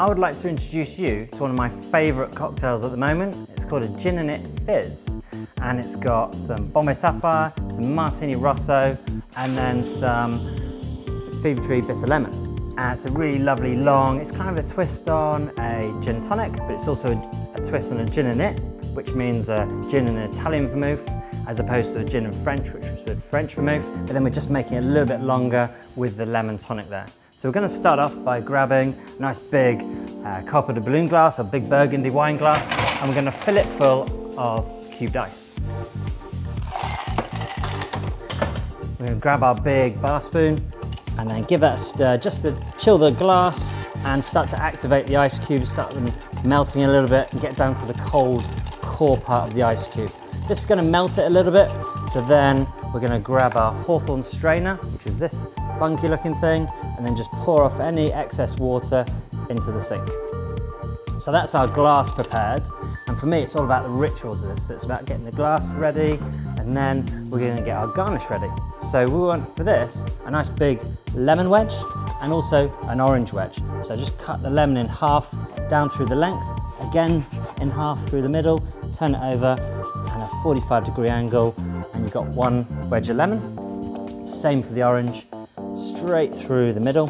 I would like to introduce you to one of my favourite cocktails at the moment. It's called a Gin and It Fizz, and it's got some Bombay Sapphire, some Martini Rosso, and then some Fever Tree Bitter Lemon. And it's a really lovely long, it's kind of a twist on a gin tonic, but it's also a twist on a gin and it, which means a gin and an Italian vermouth, as opposed to a gin and French, which was with French vermouth. But then we're just making it a little bit longer with the lemon tonic there. So we're going to start off by grabbing a nice big Copper de Balloon glass, or big burgundy wine glass, and we're going to fill it full of cubed ice. We're going to grab our big bar spoon and then give that a stir just to chill the glass and start to activate the ice cubes, start them melting a little bit and get down to the cold core part of the ice cube. This is going to melt it a little bit, so then we're going to grab our Hawthorn strainer, which is this funky looking thing, and then just pour off any excess water into the sink. So that's our glass prepared, and for me it's all about the rituals of this. So it's about getting the glass ready, and then we're going to get our garnish ready. So we want for this a nice big lemon wedge and also an orange wedge. So just cut the lemon in half down through the length, again in half through the middle, turn it over and a 45-degree angle, and you've got one wedge of lemon. Same for the orange, straight through the middle,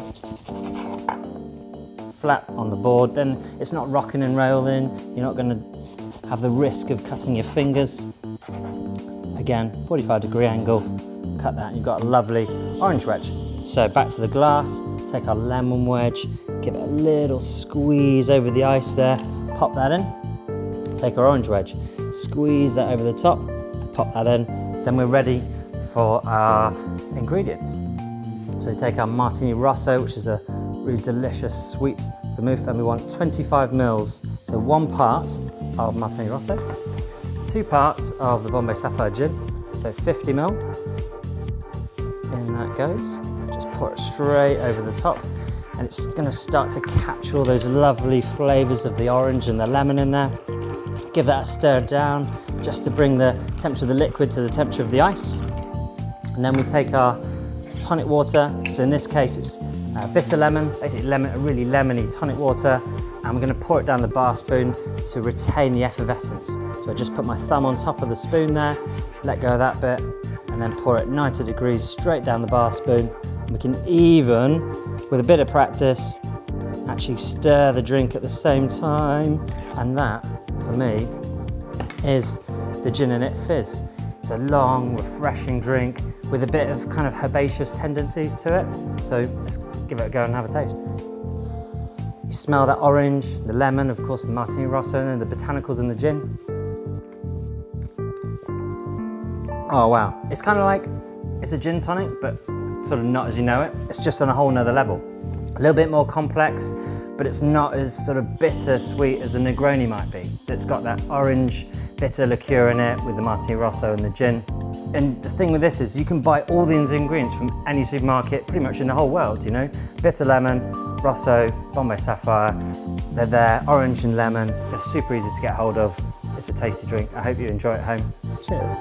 flat on the board. Then it's not rocking and rolling, you're not going to have the risk of cutting your fingers. Again, 45-degree angle, cut that, and you've got a lovely orange wedge. So back to the glass, take our lemon wedge, give it a little squeeze over the ice there, pop that in, take our orange wedge, squeeze that over the top, pop that in, then we're ready for our ingredients. So we take our Martini Rosso, which is a really delicious sweet vermouth, and we want 25 mils, so 1 part of Martini Rosso, 2 parts of the Bombay Sapphire gin, so 50 mil, in that goes. Just pour it straight over the top, and it's going to start to capture all those lovely flavours of the orange and the lemon in there. Give that a stir down just to bring the temperature of the liquid to the temperature of the ice. And then we take our tonic water, so in this case it's bitter lemon, basically lemon, a really lemony tonic water, and we're going to pour it down the bar spoon to retain the effervescence. So I just put my thumb on top of the spoon there, let go of that bit, and then pour it 90 degrees straight down the bar spoon. And we can even, with a bit of practice, actually stir the drink at the same time, and that, for me, is the Gin and It Fizz. It's a long, refreshing drink with a bit of kind of herbaceous tendencies to it. So let's give it a go and have a taste. You smell that orange, the lemon, of course, the Martini Rosso, and then the botanicals in the gin. Oh wow, it's kind of like, it's a gin tonic, but sort of not as you know it. It's just on a whole nother level. A little bit more complex, but it's not as sort of bitter sweet as a Negroni might be. It's got that orange bitter liqueur in it with the Martini Rosso and the gin. And the thing with this is you can buy all these ingredients from any supermarket pretty much in the whole world, you know. Bitter lemon, Rosso, Bombay Sapphire, they're there, orange and lemon, just super easy to get hold of. It's a tasty drink. I hope you enjoy it at home. Cheers.